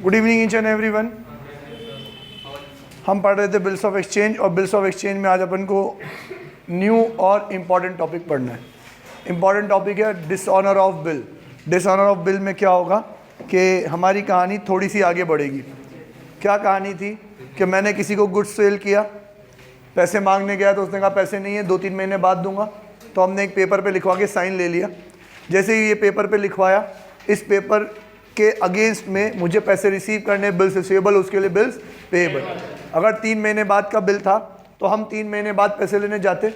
Good evening each and everyone. हम पढ़ रहे थे बिल्स ऑफ एक्सचेंज, और बिल्स ऑफ एक्सचेंज में आज अपन को न्यू और इम्पॉर्टेंट टॉपिक पढ़ना है। इम्पॉर्टेंट टॉपिक है dishonour of bill. Dishonour of bill में क्या होगा कि हमारी कहानी थोड़ी सी आगे बढ़ेगी। क्या कहानी थी कि मैंने किसी को गुड्स सेल किया, पैसे मांगने गया तो उसने कहा पैसे नहीं है, 2-3 महीने बाद दूंगा। तो हमने एक पेपर पे लिखवा के साइन ले लिया। जैसे ही ये पेपर पे लिखवाया, इस पेपर के अगेंस्ट में मुझे पैसे रिसीव करने, बिल्स रिसीवेबल, उसके लिए बिल्स पेएबल। अगर 3 महीने बाद का बिल था तो हम 3 महीने बाद पैसे लेने जाते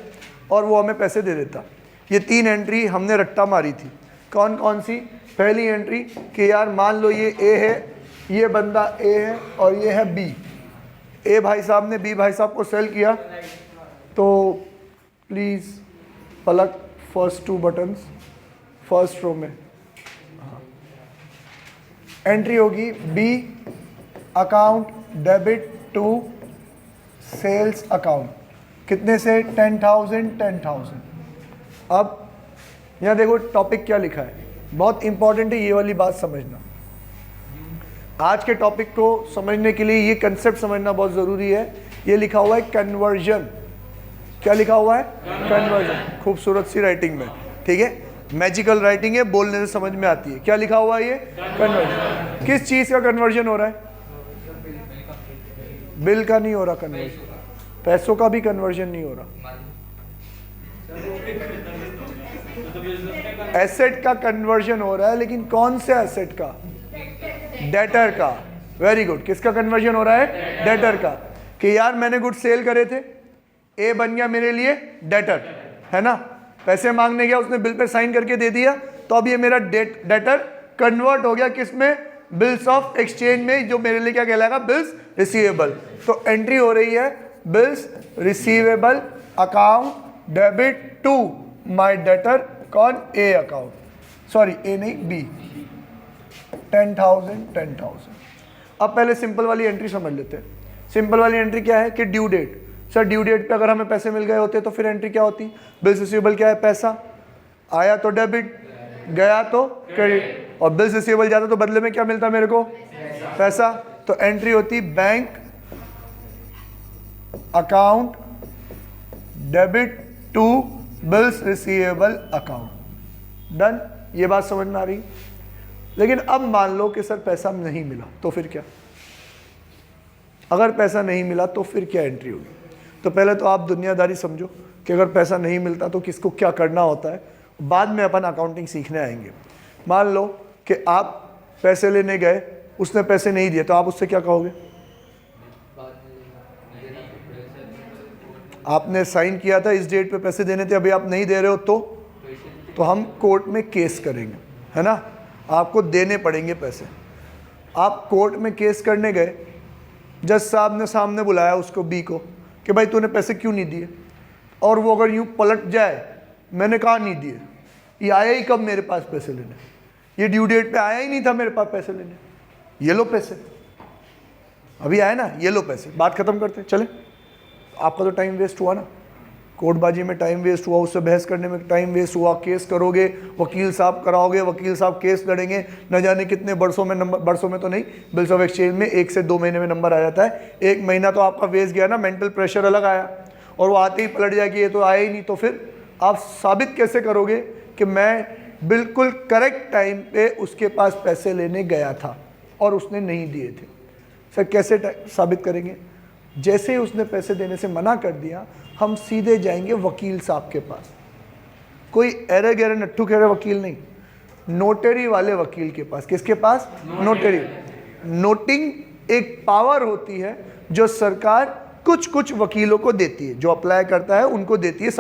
और वो हमें पैसे दे देता। ये 3 एंट्री हमने रट्टा मारी थी। कौन कौन सी? पहली एंट्री कि यार मान लो ये ए है, ये बंदा ए है और ये है बी। ए भाई साहब ने बी भाई साहब को सेल किया, तो प्लीज़ पलक फर्स्ट 2 बटन्स फर्स्ट रो में। एंट्री होगी B account debit to sales account. कितने से? 10,000। अब यहाँ देखो टॉपिक क्या लिखा है, बहुत इंपॉर्टेंट है, ये वाली बात समझना। आज के टॉपिक को समझने के लिए ये कंसेप्ट समझना बहुत ज़रूरी है। ये लिखा हुआ है कन्वर्जन। क्या लिखा हुआ है? कन्वर्जन। खूबसूरत सी राइटिंग में, ठीक है, मैजिकल राइटिंग है, बोलने से समझ में आती है। क्या लिखा हुआ है? ये कन्वर्जन। किस चीज़ का कन्वर्जन हो रहा है? बिल का नहीं हो रहा कन्वर्जन, पैसों का भी कन्वर्जन नहीं हो रहा, एसेट का कन्वर्जन हो रहा है। लेकिन कौन से एसेट का? डेटर का। Very good. किसका कन्वर्जन हो रहा है? डेटर का। कि यार मैंने गुड सेल करे थे, ए बन गया मेरे लिए डेटर, है ना। पैसे मांगने गया, उसने बिल पे साइन करके दे दिया, तो अब ये मेरा डेटर कन्वर्ट हो गया किस में? बिल्स ऑफ एक्सचेंज में, जो मेरे लिए क्या कहलाएगा? Bills receivable. तो एंट्री हो रही है bills receivable account debit to my debtor. कौन? ए अकाउंट, सॉरी ए नहीं बी। 10,000। अब पहले सिंपल वाली एंट्री समझ लेते हैं। सिंपल वाली एंट्री क्या है कि due date. Sir due date पे अगर हमें पैसे मिल गए होते तो फिर एंट्री क्या होती? बिल्स रिसीवेबल क्या है? पैसा आया तो डेबिट, गया तो क्रेडिट, और बिल्स रिसीवेबल जाता तो बदले में क्या मिलता मेरे को? पैसा। तो एंट्री होती bank account debit to bills receivable account. Done. ये बात समझ में आ रही? लेकिन अब मान लो कि सर पैसा नहीं मिला, तो फिर क्या? अगर पैसा नहीं मिला तो फिर क्या एंट्री होगी? तो पहले तो आप दुनियादारी समझो कि अगर पैसा नहीं मिलता तो किसको क्या करना होता है। बाद में अपन अकाउंटिंग सीखने आएंगे। मान लो कि आप पैसे लेने गए, उसने पैसे नहीं दिए, तो आप उससे क्या कहोगे? आपने साइन किया था, इस डेट पे पैसे देने थे, अभी आप नहीं दे रहे हो, तो हम कोर्ट में केस करेंगे, है ना। आपको देने पड़ेंगे पैसे। आप कोर्ट में केस करने गए, जज साहब ने सामने बुलाया उसको, बी को, कि भाई तूने पैसे क्यों नहीं दिए? और वो अगर यूँ पलट जाए, मैंने कहा नहीं दिए, ये आया ही कब मेरे पास पैसे लेने? ये ड्यू डेट पे आया ही नहीं था मेरे पास पैसे लेने, ये लो पैसे, अभी आए ना, ये लो पैसे। बात खत्म करते चले। आपका तो टाइम वेस्ट हुआ ना, कोर्टबाजी में टाइम वेस्ट हुआ, उससे बहस करने में टाइम वेस्ट हुआ, केस करोगे, वकील साहब कराओगे, वकील साहब केस लड़ेंगे, न जाने कितने बरसों में नंबर, बरसों में तो नहीं, बिल्स ऑफ एक्सचेंज में 1 से 2 महीने में नंबर आ जाता है। 1 महीना तो आपका वेस्ट गया ना, मेंटल प्रेशर अलग आया, और वो आते ही पलट जाए कि ये तो आया ही नहीं। तो फिर आप साबित कैसे करोगे कि मैं बिल्कुल करेक्ट टाइम पे उसके पास पैसे लेने गया था और उसने नहीं दिए थे? सर कैसे साबित करेंगे? जैसे ही उसने पैसे देने से मना कर दिया, हम सीधे जाएंगे वकील साहब के पास। कोई एरे गहरे नट्ठू खेरे वकील नहीं, नोटरी वाले वकील के पास। किसके पास? नोटरी। नोटिंग एक पावर होती है जो सरकार कुछ कुछ वकीलों को देती है, जो अप्लाई करता है उनको देती है।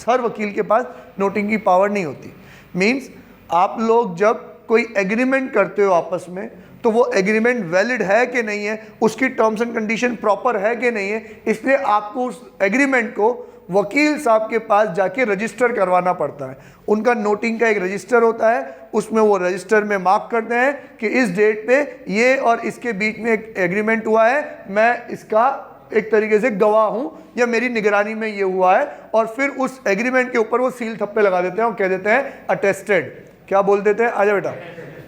हर वकील के पास नोटिंग की पावर नहीं होती। मीन्स आप लोग जब कोई एग्रीमेंट करते हो आपस में, तो वो एग्रीमेंट वैलिड है कि नहीं है, उसकी टर्म्स एंड कंडीशन प्रॉपर है कि नहीं है, इसलिए आपको उस एग्रीमेंट को वकील साहब के पास जाके रजिस्टर करवाना पड़ता है। उनका नोटिंग का एक रजिस्टर होता है, उसमें वो रजिस्टर में मार्क करते हैं कि इस डेट पे ये और इसके बीच में एक एग्रीमेंट हुआ है, मैं इसका एक तरीके से गवाह हूं, या मेरी निगरानी में ये हुआ है। और फिर उस एग्रीमेंट के ऊपर वो सील थप्पे लगा देते हैं और कह देते हैं अटेस्टेड। क्या बोल देते हैं? आजा बेटा,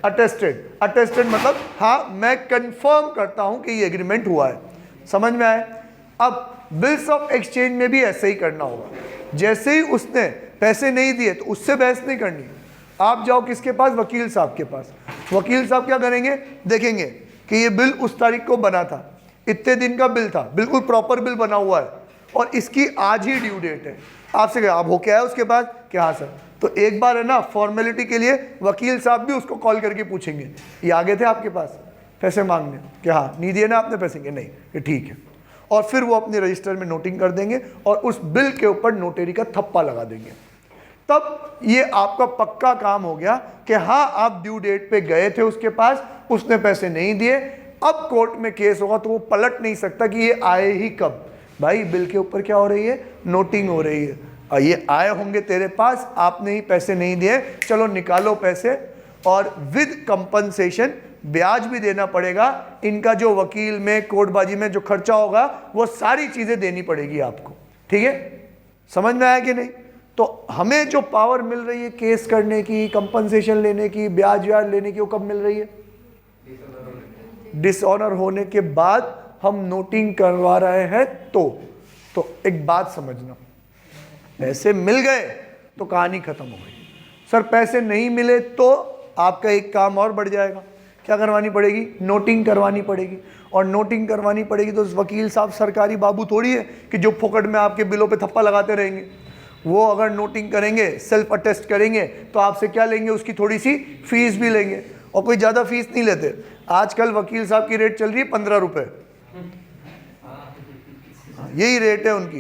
अटेस्टेड मतलब हाँ मैं कंफर्म करता हूं कि ये एग्रीमेंट हुआ है। समझ में आए? अब बिल्स ऑफ एक्सचेंज में भी ऐसे ही करना होगा। जैसे ही उसने पैसे नहीं दिए तो उससे बहस नहीं करनी। आप जाओ किसके पास? वकील साहब के पास। वकील साहब क्या करेंगे? देखेंगे कि ये बिल उस तारीख को बना था, इतने दिन का बिल था, बिल्कुल प्रॉपर बिल बना हुआ है और इसकी आज ही ड्यू डेट है। आपसे क्या आप होके आए उसके बाद कि हाँ सर, तो एक बार है ना फॉर्मेलिटी के लिए वकील साहब भी उसको कॉल करके पूछेंगे ये आ गए थे आपके पास पैसे मांगने, कि हाँ नहीं दिए ना आपने पैसे? के नहीं, कि ठीक है। और फिर वो अपने रजिस्टर में नोटिंग कर देंगे और उस बिल के ऊपर नोटरी का थप्पा लगा देंगे। तब ये आपका पक्का काम हो गया कि हाँ आप ड्यू डेट पे गए थे उसके पास, उसने पैसे नहीं दिए। अब कोर्ट में केस होगा तो वो पलट नहीं सकता कि ये आए ही कब। भाई बिल के ऊपर क्या हो रही है? नोटिंग हो रही है। ये आए होंगे तेरे पास, आपने ही पैसे नहीं दिए, चलो निकालो पैसे और विद कंपनसेशन ब्याज भी देना पड़ेगा। इनका जो वकील में कोर्टबाजी में जो खर्चा होगा वो सारी चीजें देनी पड़ेगी आपको। ठीक है? समझ में आया कि नहीं? तो हमें जो पावर मिल रही है केस करने की, कंपनसेशन लेने की, ब्याज व्याज लेने की, वो कब मिल रही है? डिसऑनर होने के बाद हम नोटिंग करवा रहे हैं। तो एक बात समझना, पैसे मिल गए तो कहानी खत्म हो गई। सर पैसे नहीं मिले तो आपका एक काम और बढ़ जाएगा। क्या करवानी पड़ेगी? नोटिंग करवानी पड़ेगी। और नोटिंग करवानी पड़ेगी तो वकील साहब सरकारी बाबू थोड़ी है कि जो फोकट में आपके बिलों पे थप्पा लगाते रहेंगे। वो अगर नोटिंग करेंगे, सेल्फ अटेस्ट करेंगे तो आपसे क्या लेंगे? उसकी थोड़ी सी फीस भी लेंगे और कोई ज़्यादा फीस नहीं लेते। आजकल वकील साहब की रेट चल रही है 15 रुपये। यही रेट है उनकी,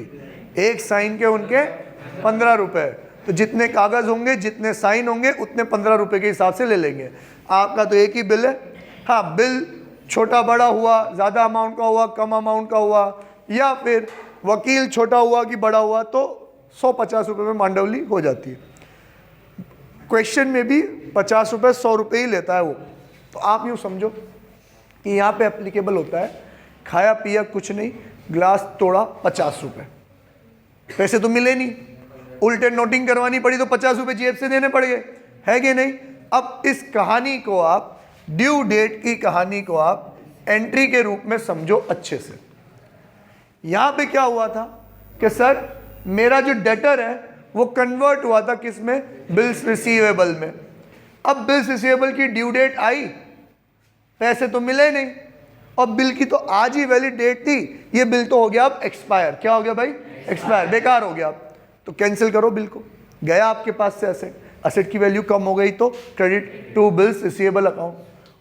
एक साइन के उनके 15 रुपये। तो जितने कागज़ होंगे, जितने साइन होंगे, उतने 15 रुपये के हिसाब से ले लेंगे। आपका तो एक ही बिल है। हाँ, बिल छोटा बड़ा हुआ, ज़्यादा अमाउंट का हुआ, कम अमाउंट का हुआ, या फिर वकील छोटा हुआ कि बड़ा हुआ, तो 150 रुपये में मांडवली हो जाती है। क्वेश्चन में भी 50 रुपये 100 रुपये ही लेता है वो। तो आप यूँ समझो कि यहाँ पे एप्लीकेबल होता है खाया पिया कुछ नहीं, ग्लास तोड़ा 50 रुपये। पैसे तो मिले नहीं, उल्टे नोटिंग करवानी पड़ी तो 50 रुपये जेब से देने पड़ गए, है कि नहीं? अब इस कहानी को आप, ड्यू डेट की कहानी को आप एंट्री के रूप में समझो अच्छे से। यहाँ पे क्या हुआ था कि सर मेरा जो डेटर है वो कन्वर्ट हुआ था किस में? बिल्स रिसीवेबल में। अब बिल्स रिसीवेबल की ड्यू डेट आई, पैसे तो मिले नहीं और बिल की तो आज ही वैलिड डेट थी। ये बिल तो हो गया अब एक्सपायर। क्या हो गया भाई? एक्सपायर, बेकार हो गया। तो कैंसिल करो बिल को। गया आपके पास से एसेट, एसेट की वैल्यू कम हो गई तो credit to bills receivable account.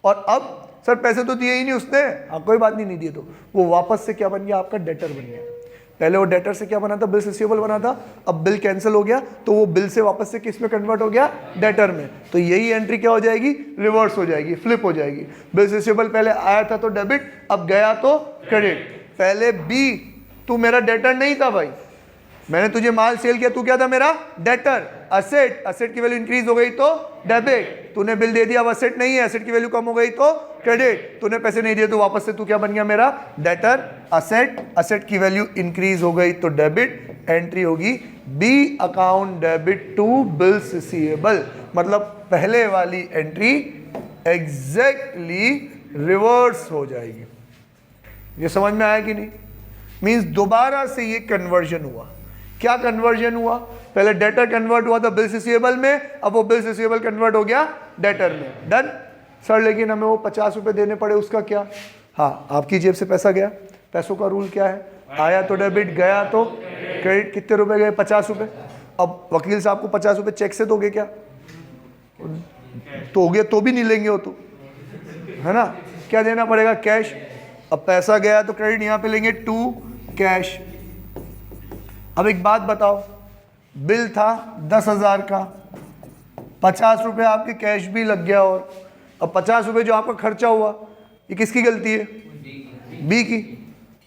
और अब सर पैसे तो दिए ही नहीं उसने। हाँ कोई बात नहीं, नहीं दिए तो वो वापस से क्या बन गया? आपका डेटर बन गया। पहले वो डेटर से क्या बना था? बिल्स रिसीवेबल बना था। अब बिल कैंसिल हो गया तो वो बिल से वापस से किस में कन्वर्ट हो गया? डेटर में। तो यही एंट्री क्या हो जाएगी? रिवर्स हो जाएगी, फ्लिप हो जाएगी। बिल्स रिसीवेबल पहले आया था तो डेबिट, अब गया तो क्रेडिट। पहले बी, तू मेरा डेटर नहीं था भाई, मैंने तुझे माल सेल किया, तू क्या था? मेरा डेटर। असेट, असेट की वैल्यू इंक्रीज हो गई तो डेबिट। तूने बिल दे दिया, अब असेट नहीं है, असेट की वैल्यू कम हो गई तो क्रेडिट। तूने पैसे नहीं दिए तो वापस से तू क्या बन गया? मेरा डेटर। असेट, असेट की वैल्यू इंक्रीज हो गई तो डेबिट। एंट्री होगी B account debit to bills receivable. मतलब पहले वाली एंट्री एग्जैक्टली रिवर्स हो जाएगी। ये समझ में आया कि नहीं? मींस दोबारा से ये कन्वर्जन हुआ। क्या कन्वर्जन हुआ? पहले डेटर कन्वर्ट हुआ था बिल्स रिसीवेबल में, अब वो बिल्स रिसीवेबल कन्वर्ट हो गया डेटर में। डन सर, लेकिन हमें वो 50 रुपये देने पड़े, उसका क्या? हाँ, आपकी जेब से पैसा गया। पैसों का रूल क्या है? आया तो डेबिट, गया तो क्रेडिट। कितने रुपए गए? 50 रुपये। अब वकील साहब को 50 रुपये चेक से दोगे क्या? तो हो गया तो भी नहीं लेंगे वो तो, है ना? क्या देना पड़ेगा? कैश। अब पैसा गया तो क्रेडिट यहाँ पे लेंगे टू कैश। अब एक बात बताओ, बिल था 10,000 का, 50 रुपये आपके कैश भी लग गया, और अब 50 रुपये जो आपका खर्चा हुआ, ये किसकी गलती है? बी की।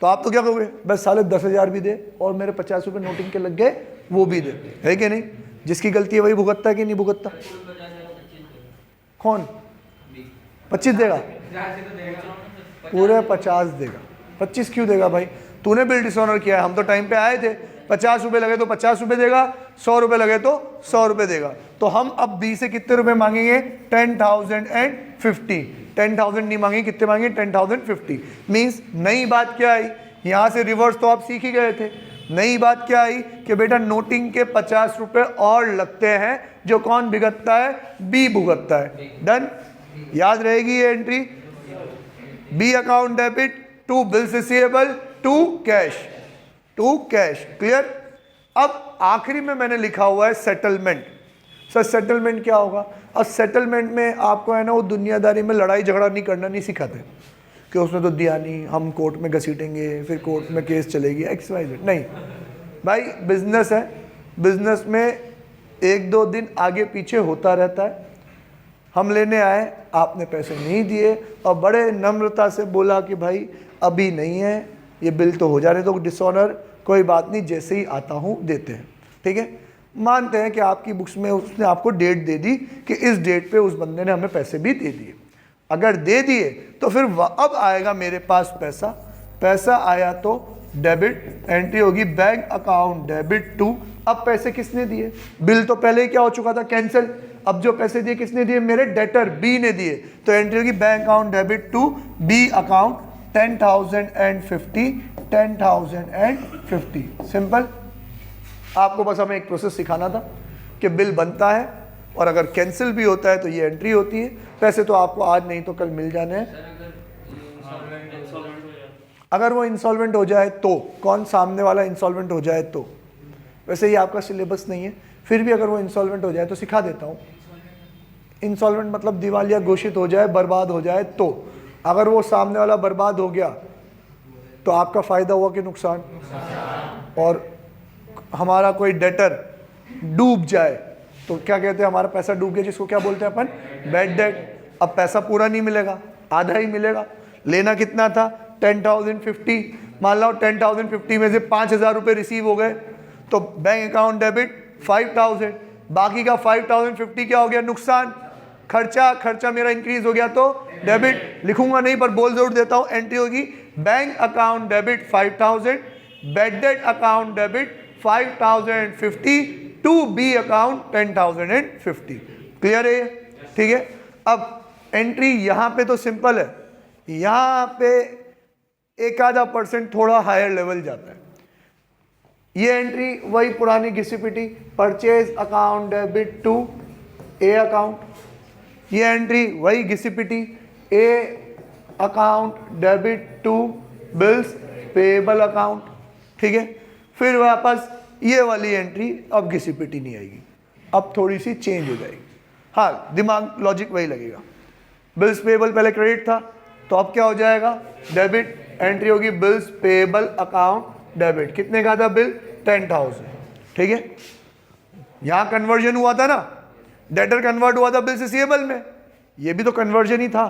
तो आप तो क्या करोगे? बस साले 10,000 भी दे और मेरे 50 रुपये नोटिंग के लग गए, वो भी दे, है कि नहीं? जिसकी गलती है वही भुगतता है कि नहीं भुगतता? कौन? 25 देगा? पूरे 50 देगा। 25 क्यों देगा भाई? तूने बिल डिसऑनर किया है, हम तो टाइम पे आए थे, 50 रुपये लगे तो 50 रुपये देगा, 100 रुपये लगे तो 100 रुपये देगा। तो हम अब बी से कितने रुपए मांगेंगे? 10,050। 10,000 नहीं मांगेंगे, कितने मांगेंगे? 10,050। मीन्स नई बात क्या आई, यहाँ से रिवर्स तो आप सीख ही गए थे। नई बात क्या आई कि बेटा नोटिंग के 50 रुपये और लगते हैं, जो कौन भुगतता है? बी भुगतता है। डन, याद रहेगी ये entry. B account debit to bills receivable to cash, to cash. Clear? अब आखिरी में मैंने लिखा हुआ है सेटलमेंट। सर सेटलमेंट क्या होगा? अब सेटलमेंट में आपको है ना वो दुनियादारी में लड़ाई झगड़ा नहीं करना नहीं सिखाते कि उसने तो दिया नहीं, हम कोर्ट में घसीटेंगे, फिर कोर्ट में केस चलेगी, XYZ। नहीं भाई, बिजनेस है, बिजनेस में 1-2 दिन आगे पीछे होता रहता है। हम लेने आए, आपने पैसे नहीं दिए और बड़े नम्रता से बोला कि भाई अभी नहीं है, ये बिल तो हो जाने दो डिसऑनर, कोई बात नहीं, जैसे ही आता हूँ देते हैं। ठीक है, मानते हैं कि आपकी बुक्स में उसने आपको डेट दे दी कि इस डेट पे उस बंदे ने हमें पैसे भी दे दिए। अगर दे दिए तो फिर अब आएगा मेरे पास पैसा, पैसा आया तो डेबिट, एंट्री होगी बैंक अकाउंट डेबिट टू। अब पैसे किसने दिए? बिल तो पहले ही क्या हो चुका था? कैंसिल। अब जो पैसे दिए किसने दिए? मेरे डेटर बी ने दिए, तो एंट्री होगी bank account debit to B account 10,050, 10,050। Simple. आपको बस हमें एक प्रोसेस सिखाना था कि बिल बनता है और अगर कैंसिल भी होता है तो ये एंट्री होती है। पैसे तो आपको आज नहीं तो कल मिल जाने हैं। अगर वो इंसॉल्वेंट हो जाए तो कौन? सामने वाला इंसॉल्वेंट हो जाए तो। वैसे ये आपका सिलेबस नहीं है, फिर भी अगर वो इंसॉल्वेंट हो जाए तो सिखा देता हूँ। इंसॉल्वेंट मतलब दिवालिया घोषित हो जाए, बर्बाद हो जाए तो। अगर वो सामने वाला बर्बाद हो गया तो आपका फ़ायदा हुआ कि नुकसान? और हमारा कोई डेटर डूब जाए तो क्या कहते हैं? हमारा पैसा डूब गया, जिसको क्या बोलते हैं अपन? Bad debt. अब पैसा पूरा नहीं मिलेगा, आधा ही मिलेगा। लेना कितना था? 10,050। मान लो 10,050 में से 5,000 रुपये रिसीव हो गए तो बैंक अकाउंट डेबिट 5,000, बाकी का 5,050 क्या हो गया? नुकसान। खर्चा मेरा इंक्रीज हो गया तो डेबिट। लिखूंगा नहीं पर बोल जरूर देता हूं, एंट्री होगी bank account debit 5,000, bad debt account debit 5,050 to B account 10,050। Clear है? ठीक है। अब एंट्री यहां पे तो सिंपल है, यहां पे एक आधा % थोड़ा हायर लेवल जाता है। ये एंट्री वही पुरानी घिसी-पिटी, purchase account debit to A account. ये एंट्री वही घिसी-पिटी, A account debit to bills payable account. ठीक है, फिर वापस ये वाली एंट्री, अब घिसी-पिटी नहीं आएगी, अब थोड़ी सी चेंज हो जाएगी। हाँ, दिमाग लॉजिक वही लगेगा। बिल्स पेएबल पहले क्रेडिट था तो अब क्या हो जाएगा? डेबिट। एंट्री होगी बिल्स पेएबल अकाउंट डेबिट। कितने का था बिल? 10,000। ठीक है, यहां कन्वर्जन हुआ था ना, डेटर कन्वर्ट हुआ था बिल्स रिसीवेबल में, ये भी तो कन्वर्जन ही था।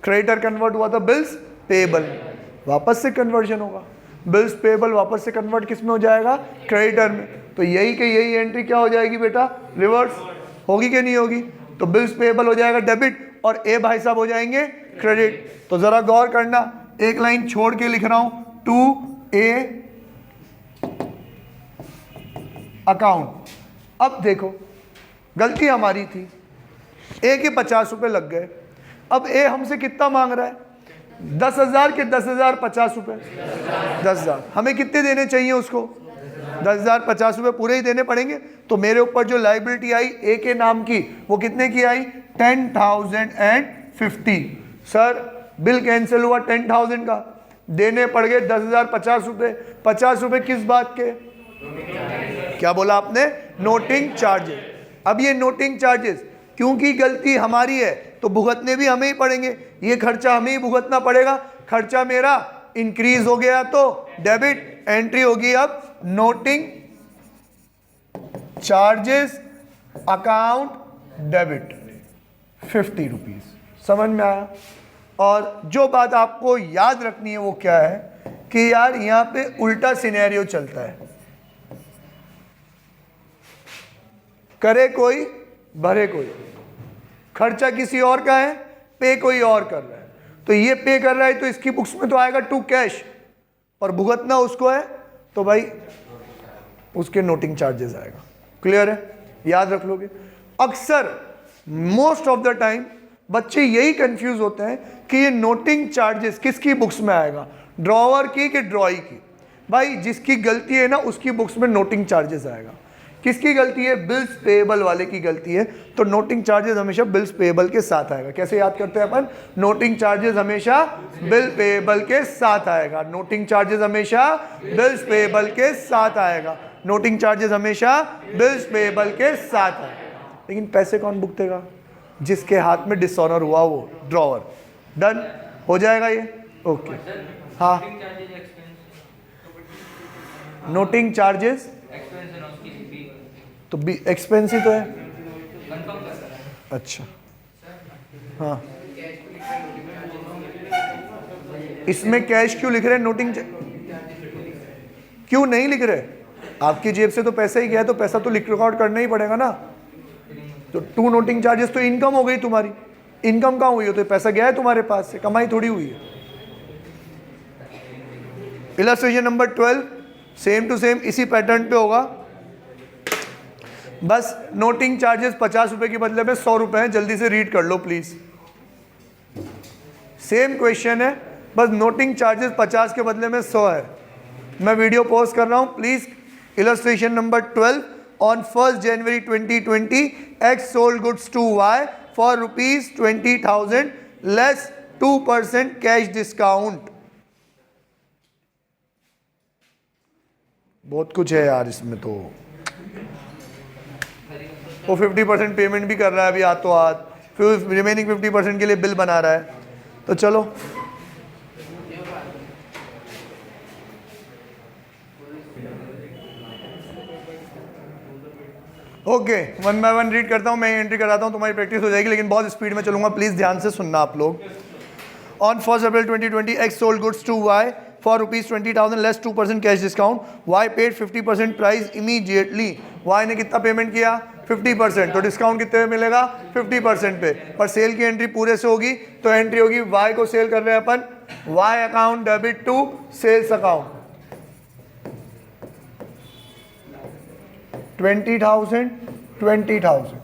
क्रेडिटर कन्वर्ट हुआ था बिल्स पेएबल, वापस से कन्वर्जन होगा। बिल्स पेएबल वापस से कन्वर्ट किस में हो जाएगा? क्रेडिटर में। तो यही के यही एंट्री क्या हो जाएगी बेटा? रिवर्स होगी कि नहीं होगी? तो बिल्स पेएबल हो जाएगा डेबिट और ए भाई साहब हो जाएंगे क्रेडिट। तो जरा गौर करना, एक लाइन छोड़ के लिख रहा हूं, टू ए अकाउंट। अब देखो गलती हमारी थी, ए के 50 रुपए लग गए। अब ए हमसे कितना मांग रहा है? 10,000 के 10,000 50 रुपए, 10,000। हमें कितने देने चाहिए उसको? 10,000 50 रुपए पूरे ही देने पड़ेंगे। तो मेरे ऊपर जो लाइबिलिटी आई ए के नाम की, वो कितने की आई? 10,050। सर बिल कैंसिल हुआ 10,000 का, देने पड़ गए 10,000 50 रुपए। 50 रुपए किस बात के? क्या बोला आपने? Noting charges. अब ये नोटिंग चार्जेस क्योंकि गलती हमारी है तो भुगतने भी हमें ही पड़ेंगे, ये खर्चा हमें ही भुगतना पड़ेगा। खर्चा मेरा इंक्रीज हो गया तो डेबिट, एंट्री होगी अब noting charges account debit 50 rupees. समझ में आया? और जो बात आपको याद रखनी है वो क्या है कि यार यहां पे उल्टा सिनेरियो चलता है, करे कोई भरे कोई। खर्चा किसी और का है, पे कोई और कर रहा है। तो ये पे कर रहा है तो इसकी बुक्स में तो आएगा टू कैश, और भुगतना उसको है तो भाई उसके नोटिंग चार्जेस आएगा। क्लियर है, याद रख लोगे। अक्सर मोस्ट ऑफ द टाइम बच्चे यही कंफ्यूज होते हैं कि ये नोटिंग चार्जेस किसकी बुक्स में आएगा, ड्रॉवर की कि ड्रॉई की। भाई जिसकी गलती है ना उसकी बुक्स में नोटिंग चार्जेस आएगा। किसकी गलती है, बिल्स पेएबल वाले की गलती है, तो नोटिंग चार्जेस हमेशा बिल्स पेएबल के साथ आएगा। कैसे याद करते हैं अपन, नोटिंग चार्जेस हमेशा बिल पेएबल के साथ आएगा, नोटिंग चार्जेस हमेशा बिल्स पेएबल के साथ आएगा, नोटिंग चार्जेस हमेशा बिल्स पेएबल के साथ आएगा। लेकिन पैसे कौन बुक देगा, जिसके हाथ में डिसऑनर हुआ वो ड्रॉवर। डन हो जाएगा ये, ओके। हाँ, नोटिंग चार्जेस तो बी एक्सपेंस ही तो है। अच्छा हाँ, इसमें कैश क्यों लिख रहे हैं, नोटिंग क्यों नहीं लिख रहे? आपकी जेब से तो पैसा ही गया है तो पैसा तो रिकॉर्ड करना ही पड़ेगा ना। तो टू नोटिंग चार्जेस तो इनकम हो गई तुम्हारी, इनकम कहाँ हुई हो, तो पैसा गया है तुम्हारे पास से, कमाई थोड़ी हुई है। Illustration number 12 same to same इसी पैटर्न पे होगा, बस नोटिंग चार्जेस 50 रुपए के बदले में 100 रुपए हैं। जल्दी से रीड कर लो प्लीज, सेम क्वेश्चन है, बस नोटिंग चार्जेस 50 के बदले में 100 है। मैं वीडियो पॉज कर रहा हूं please. Illustration number 12 on 1 January 2020 X sold goods to Y for ₹20,000 less 2% cash discount. बहुत कुछ है यार इसमें, तो वो 50% पेमेंट भी कर रहा है अभी हाथों हाथ, फिर रिमेनिंग 50% के लिए बिल बना रहा है। तो चलो okay, one by one read करता हूँ, मैं एंट्री कराता हूँ, तुम्हारी प्रैक्टिस हो जाएगी, लेकिन बहुत स्पीड में चलूंगा, प्लीज ध्यान से सुनना आप लोग। On 1 April 2020 X sold goods to Y for ₹20,000 less 2% cash discount. Y paid 50% price immediately. Y ने कितना पेमेंट किया, 50%, तो डिस्काउंट कितने में मिलेगा, 50% पे। पर सेल की एंट्री पूरे से होगी, तो एंट्री होगी Y को सेल कर रहे हैं अपन, Y account debit to sales account 20,000।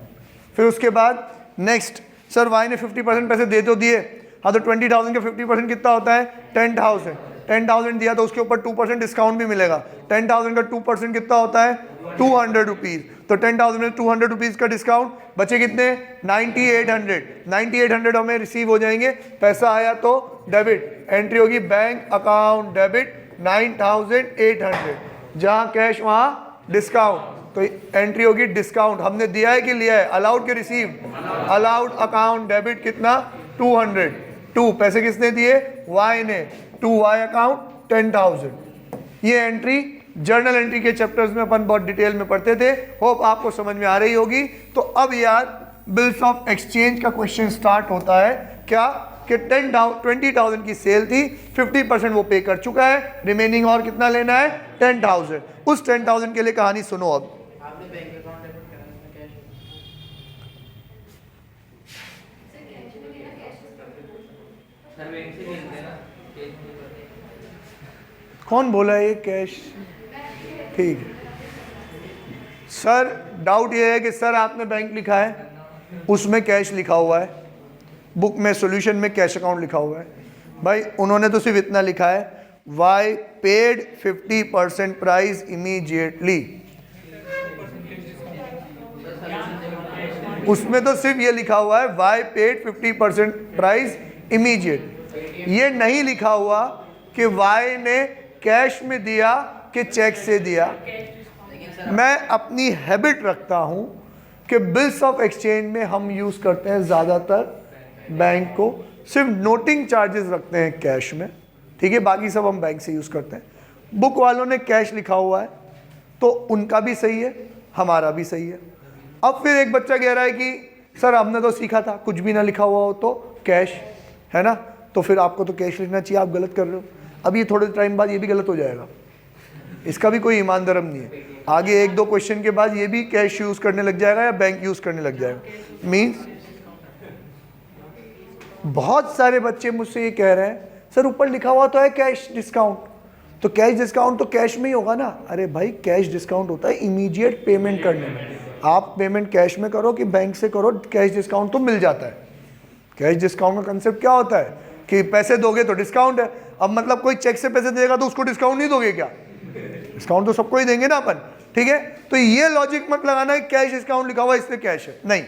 फिर उसके बाद नेक्स्ट, सर Y ने 50% पैसे दे तो दिए, हाँ तो 20,000 का 50% कितना होता है, 10,000 दिया तो उसके ऊपर 2% डिस्काउंट भी मिलेगा। 10,000 का 2% कितना होता है, 200 रुपीज़, तो 10,000 में 200 रुपीज़ का डिस्काउंट, बचे कितने, 9,800 हमें रिसीव हो जाएंगे। पैसा आया तो डेबिट, एंट्री होगी बैंक अकाउंट डेबिट 9,800, जहाँ कैश वहाँ डिस्काउंट, तो एंट्री होगी डिस्काउंट। हमने दिया है कि लिया है, अलाउड के रिसीव, अलाउड अकाउंट डेबिट कितना, 200, टू पैसे किसने दिए, Y ने, टू Y अकाउंट 10,000। ये एंट्री जर्नल एंट्री के चैप्टर्स में अपन बहुत डिटेल में पढ़ते थे, होप आपको समझ में आ रही होगी। तो अब यार बिल्स ऑफ एक्सचेंज का क्वेश्चन स्टार्ट होता है, क्या कि 20,000 की सेल थी, 50% वो पे कर चुका है, रिमेनिंग और कितना लेना है, 10,000। उस 10,000 के लिए कहानी सुनो। अब कौन बोला ये कैश, ठीक है सर, डाउट ये है कि सर आपने बैंक लिखा है, उसमें कैश लिखा हुआ है, बुक में सॉल्यूशन में कैश अकाउंट लिखा हुआ है। भाई उन्होंने तो सिर्फ इतना लिखा है, Y पेड 50% प्राइस इमीडिएटली, उसमें तो सिर्फ ये लिखा हुआ है Y पेड 50% प्राइस इमीडिएट। ये नहीं लिखा हुआ कि Y ने कैश में दिया कि चेक से दिया। मैं अपनी हैबिट रखता हूं कि बिल्स ऑफ एक्सचेंज में हम यूज करते हैं ज़्यादातर बैंक को, सिर्फ नोटिंग चार्जेस रखते हैं कैश में, ठीक है, बाकी सब हम बैंक से यूज करते हैं। बुक वालों ने कैश लिखा हुआ है तो उनका भी सही है, हमारा भी सही है। अब फिर एक बच्चा कह रहा है कि सर हमने तो सीखा था कुछ भी ना लिखा हुआ हो तो कैश है ना, तो फिर आपको तो कैश लिखना चाहिए, आप गलत कर रहे हो। अब ये थोड़े टाइम बाद ये भी गलत हो जाएगा, इसका भी कोई ईमान धर्म नहीं है। आगे एक दो क्वेश्चन के बाद ये भी कैश यूज करने लग जाएगा या बैंक यूज करने लग जाएगा। मीन्स बहुत सारे बच्चे मुझसे ये कह रहे हैं सर ऊपर लिखा हुआ तो है कैश डिस्काउंट, तो कैश डिस्काउंट तो कैश में ही होगा ना। अरे भाई कैश डिस्काउंट होता है इमीडिएट पेमेंट करने में। आप पेमेंट कैश में करो कि बैंक से करो, कैश डिस्काउंट तो मिल जाता है। कैश डिस्काउंट का कंसेप्ट क्या होता है कि पैसे दोगे तो डिस्काउंट है। अब मतलब कोई चेक से पैसे देगा तो उसको डिस्काउंट नहीं दोगे क्या? डिस्काउंट तो सबको ही देंगे ना अपन, ठीक है। तो ये लॉजिक मत लगाना है कैश डिस्काउंट लिखा हुआ इसलिए कैश है, नहीं।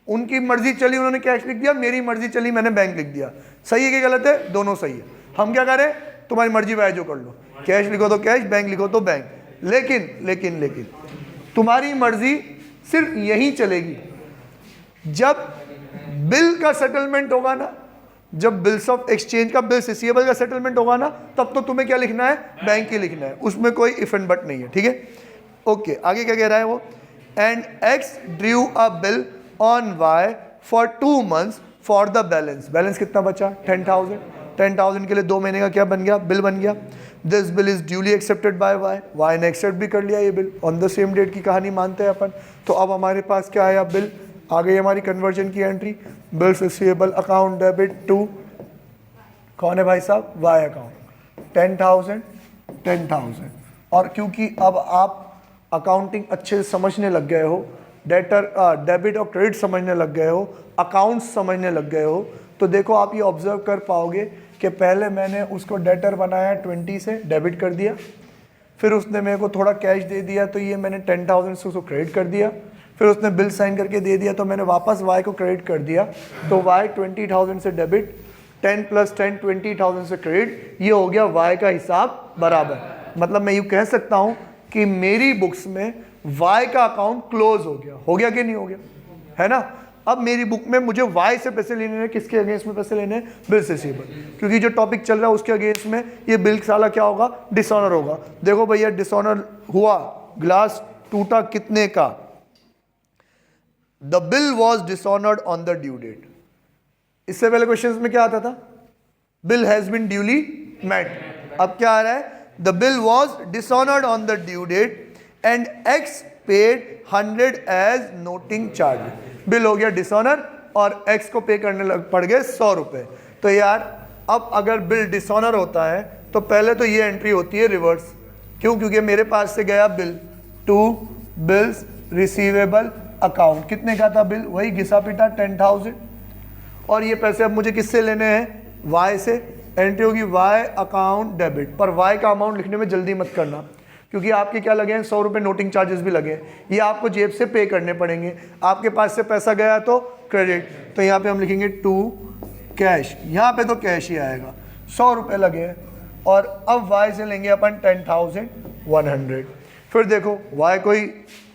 उनकी मर्जी चली उन्होंने कैश लिख दिया, मेरी मर्जी चली मैंने बैंक लिख दिया। सही है कि गलत है? दोनों सही है। हम क्या करें? तुम्हारी मर्जी भाई जो कर लो, कैश लिखो तो कैश, बैंक लिखो तो बैंक। लेकिन लेकिन लेकिन तुम्हारी मर्जी सिर्फ यही चलेगी जब बिल का सेटलमेंट होगा ना, जब बिल्स ऑफ एक्सचेंज का, बिल्स रिसीवेबल का सेटलमेंट होगा ना, तब तो तुम्हें क्या लिखना है? बैंक ही लिखना है, उसमें कोई इफ एंड बट नहीं है, ठीक है। ओके, आगे क्या कह रहा है वो? And X drew a bill on Y for 2 months for the balance. Balance कितना बचा? 10,000। 10,000 के लिए 2 महीने का क्या बन गया? बिल बन गया। This bill is duly accepted by Y. Y ने एक्सेप्ट भी कर लिया ये bill, on the same date की कहानी मानते हैं अपन। तो अब हमारे पास क्या आया? बिल आ गई हमारी कन्वर्जन की entry. Bills receivable account debit to कौन है भाई साहब? Y account. 10,000 10,000। और क्योंकि अब आप अकाउंटिंग अच्छे से समझने लग गए हो, डेबिट और क्रेडिट समझने लग गए हो, अकाउंट्स समझने लग गए हो, तो देखो आप ये ऑब्जर्व कर पाओगे कि पहले मैंने उसको डेटर बनाया 20 से, डेबिट कर दिया। फिर उसने मेरे को थोड़ा कैश दे दिया तो ये मैंने 10,000 से उसको क्रेडिट कर दिया। फिर उसने बिल साइन करके दे दिया तो मैंने वापस वाई को क्रेडिट कर दिया। तो वाई 20,000 से डेबिट, 10 + 10 20,000 से क्रेडिट, ये हो गया वाई का हिसाब बराबर। मतलब मैं यूँ कह सकता हूँ कि मेरी बुक्स में वाई का अकाउंट क्लोज हो गया कि नहीं हो गया, है ना। अब मेरी बुक में मुझे वाई से पैसे लेने हैं, किसके अगेंस्ट में पैसे लेने हैं? बिल रिसीवेबल, क्योंकि जो टॉपिक चल रहा है उसके अगेंस्ट में ये बिल साला क्या होगा? डिसऑनर होगा। देखो भैया डिसऑनर हुआ, ग्लास टूटा कितने का? The bill was dishonoured on the due date. इससे पहले क्वेश्चंस में क्या आता था? Bill has been duly met. अब क्या आ रहा है? The bill was dishonoured on the due date and X paid 100 as noting charge. Bill हो गया डिसऑनर और एक्स को पे करने पड़ गए 100 रुपये। तो यार अब अगर बिल डिसऑनर होता है तो पहले तो ये एंट्री होती है रिवर्स। क्यों? क्योंकि मेरे पास से गया bill to bills receivable account. कितने का था बिल? वही घिसा पिटा 10,000। और ये पैसे अब मुझे किससे लेने हैं? वाई से। एंट्री होगी वाई अकाउंट डेबिट। पर वाई का अमाउंट लिखने में जल्दी मत करना, क्योंकि आपके क्या लगे हैं? 100 रुपये नोटिंग चार्जेस भी लगे हैं, ये आपको जेब से पे करने पड़ेंगे। आपके पास से पैसा गया तो क्रेडिट, तो यहाँ पे हम लिखेंगे टू कैश। यहाँ पे तो कैश ही आएगा, 100 रुपये लगे हैं। और अब वाई से लेंगे अपन 10,100। फिर देखो वाई कोई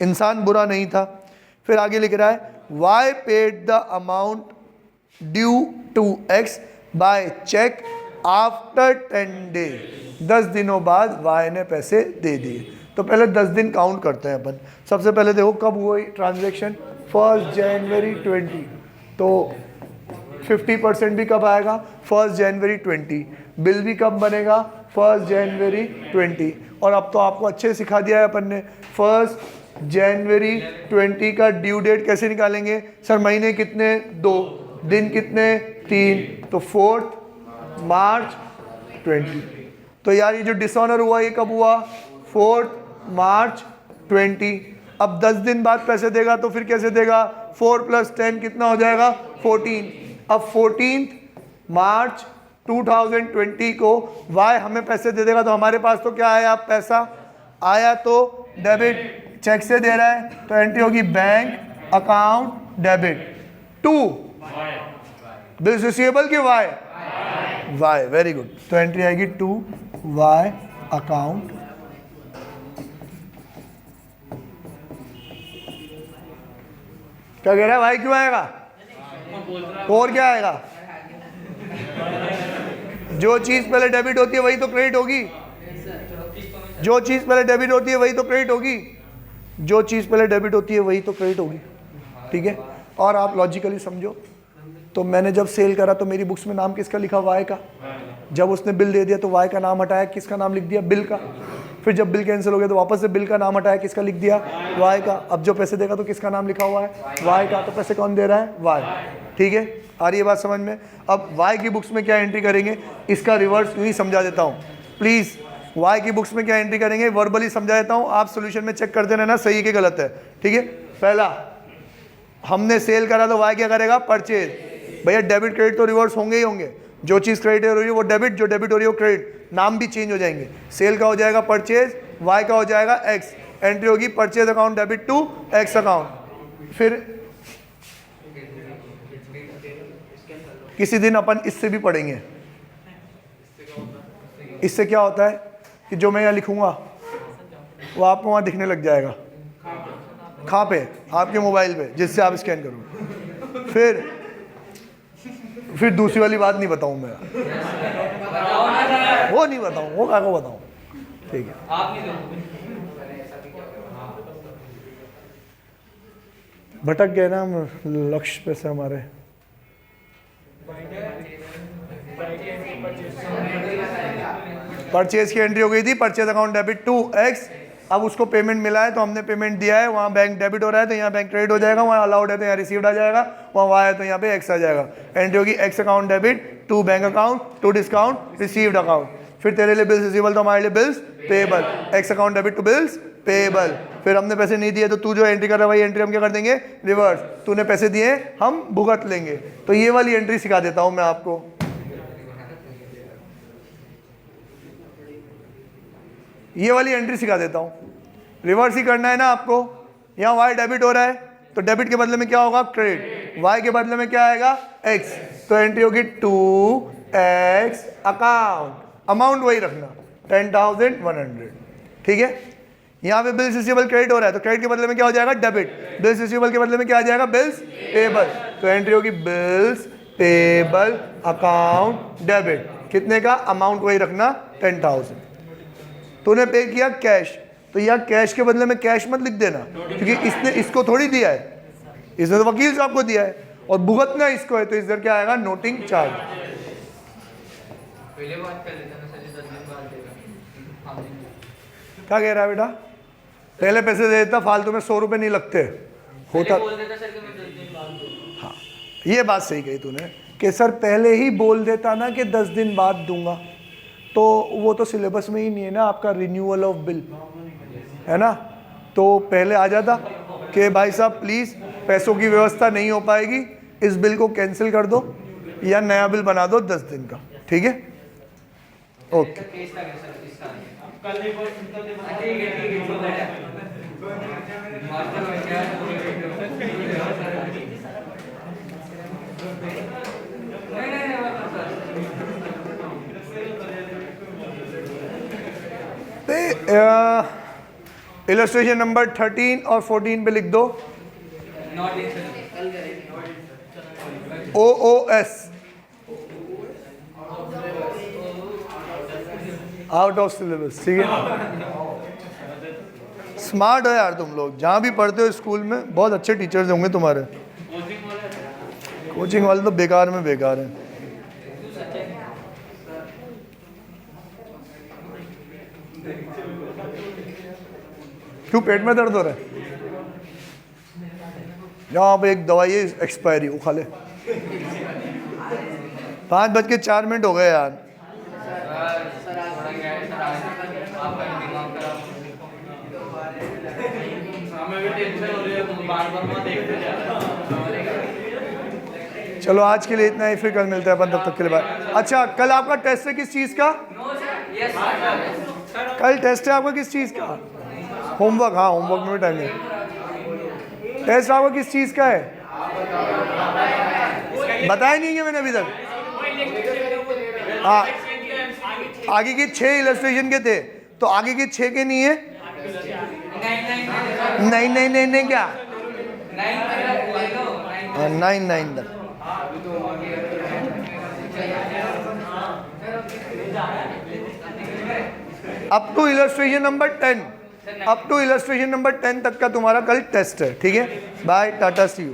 इंसान बुरा नहीं था। फिर आगे लिख रहा है Y paid the amount due to X by cheque after 10 days। 10 दिनों बाद वाई ने पैसे दे दिए। तो पहले 10 दिन काउंट करते हैं अपन। सबसे पहले देखो कब हुई ट्रांजैक्शन? 1 जनवरी 20। तो 50% भी कब आएगा? 1 जनवरी 20। बिल भी कब बनेगा? 1 जनवरी 20। और अब तो आपको अच्छे से सिखा दिया है अपन ने। 1 जनवरी 20 का ड्यू डेट कैसे निकालेंगे? सर महीने कितने? 2, दिन कितने? 3, तो 4 मार्च 20। तो यार ये जो डिसऑनर हुआ ये कब हुआ? 4 मार्च 20। अब 10 दिन बाद पैसे देगा तो फिर कैसे देगा? 4 + 10 कितना हो जाएगा? 14। अब 14 मार्च 2020 को वाई हमें पैसे दे देगा। तो हमारे पास तो क्या आया? पैसा आया तो डेबिट, चेक से दे रहा है तो एंट्री होगी bank account debit to bill receivable की वाई? Y, very good. तो एंट्री आएगी टू वाई अकाउंट क्या कह रहा है भाई? क्यों आएगा? और क्या आएगा? जो चीज पहले डेबिट होती है वही तो क्रेडिट होगी। जो चीज पहले डेबिट होती है वही तो क्रेडिट होगी। जो चीज पहले डेबिट होती है वही तो क्रेडिट होगी, ठीक है। और आप लॉजिकली समझो, तो मैंने जब सेल करा तो मेरी बुक्स में नाम किसका लिखा? वाई का। जब उसने बिल दे दिया तो वाई का नाम हटाया, किसका नाम लिख दिया? बिल का। फिर जब बिल कैंसिल हो गया तो वापस से बिल का नाम हटाया, किसका लिख दिया? वाई का। अब जो पैसे देगा तो किसका नाम लिखा हुआ है? वाई का। तो पैसे कौन दे रहा है? वाई, ठीक है। आ रही है बात समझ में? अब वाई की बुक्स में क्या एंट्री करेंगे इसका रिवर्स यूँ ही समझा देता हूँ। प्लीज़ वाई की बुक्स में क्या एंट्री करेंगे, वर्बली समझा देता हूँ, आप सोल्यूशन में चेक करते रहना सही कि गलत है, ठीक है। पहला, हमने सेल करा तो वाई क्या करेगा, परचेज। भैया डेबिट क्रेडिट तो रिवर्स होंगे ही होंगे, जो चीज़ क्रेडिट हो रही है वो डेबिट, जो डेबिट हो रही है वो क्रेडिट, नाम भी चेंज हो जाएंगे। सेल का हो जाएगा परचेज, वाई का हो जाएगा एक्स, एंट्री होगी purchase account debit to X account. फिर किसी दिन अपन इससे भी पढ़ेंगे। इससे क्या होता है कि जो मैं यहाँ लिखूंगा वो आपको वहाँ दिखने लग जाएगा। कहाँ पे, आपके मोबाइल पे, जिससे आप स्कैन करोगे। फिर दूसरी वाली बात नहीं बताऊँ मैं, वो नहीं बताऊँ, वो क्या को बताऊँ, ठीक है। भटक गए ना हम लक्ष्य पे से हमारे। परचेज की एंट्री हो गई थी, purchase account debit to X. अब उसको पेमेंट मिला है तो हमने पेमेंट दिया है, वहाँ बैंक डेबिट हो रहा है तो यहाँ बैंक क्रेडिट हो जाएगा, वहाँ अलाउड है तो यहाँ रिसीव्ड आ जाएगा, वहाँ वाई है तो यहाँ पे एक्स आ जाएगा। एंट्री होगी X account debit to bank account to discount received account. फिर तेरे लिए बिल्स रिसीवेबल तो हमारे लिए bills payable, X account debit to bills payable. फिर हमने पैसे नहीं दिए तो तू जो एंट्री कर रहा है वही एंट्री हम क्या कर देंगे, रिवर्स। तूने पैसे दिए हम भुगत लेंगे। तो ये वाली एंट्री सिखा देता हूँ मैं आपको। ये वाली एंट्री सिखा देता हूँ, रिवर्स ही करना है ना आपको। यहाँ वाई डेबिट हो रहा है तो डेबिट के बदले में क्या होगा, क्रेडिट। वाई के बदले में क्या आएगा, एक्स, तो एंट्री होगी टू एक्स अकाउंट, अमाउंट वही रखना 10,100, ठीक है। यहाँ पे बिल्स रिसीवेबल क्रेडिट हो रहा है तो क्रेडिट के बदले में क्या हो जाएगा, डेबिट। बिल्स रिसीवेबल के बदले में क्या आ जाएगा, बिल्स पेएबल, तो एंट्री होगी बिल्स पेएबल अकाउंट डेबिट। कितने का, अमाउंट वही रखना 10,000। तूने पे किया कैश, तो यहाँ कैश के बदले में कैश मत लिख देना, क्योंकि इसने इसको थोड़ी दिया है, इसने तो वकील साहब को दिया है और भुगतना इसको है, तो इधर क्या आएगा, नोटिंग चार्ज। क्या कह रहा है बेटा, पहले पैसे दे देता, फालतू में 100 रुपये नहीं लगते होता। हाँ, ये बात सही कही तूने कि सर पहले ही बोल देता ना कि 10 दिन बाद दूंगा, तो वो तो सिलेबस में ही नहीं है ना आपका, रिन्यूअल ऑफ बिल है ना। तो पहले आ जाता कि भाई साहब प्लीज़ पैसों की व्यवस्था नहीं हो पाएगी, इस बिल को कैंसिल कर दो या नया बिल बना दो 10 दिन का, ठीक है, ओके। इलस्ट्रेशन नंबर 13 और 14 पे लिख दो OOS, आउट ऑफ सिलेबस, ठीक है। स्मार्ट हो यार तुम लोग, जहाँ भी पढ़ते हो स्कूल में बहुत अच्छे टीचर्स होंगे तुम्हारे। कोचिंग वाले तो बेकार में बेकार हैं। क्यों, पेट में दर्द हो रहा है, यहाँ पे एक दवाई है एक्सपायरी, वो खा ले। 5:04 हो गए यार। चलो आज के लिए इतना ही, फिर कल मिलते हैं अपन, तब तक के लिए बाय। अच्छा, कल आपका टेस्ट है किस चीज़ का, कल टेस्ट है आपका किस चीज़ का, होमवर्क, हाँ होमवर्क में भी टाइम है। टेस्ट आपका किस चीज़ का है, बताया नहीं है मैंने अभी तक। हाँ, आगे के 6 इलस्ट्रेशन के थे, तो आगे के 6 के नहीं है। नहीं क्या, 9 तक। Up to illustration number 10, up to illustration number 10 तक का तुम्हारा कल टेस्ट है, ठीक है। Bye, tata, see you.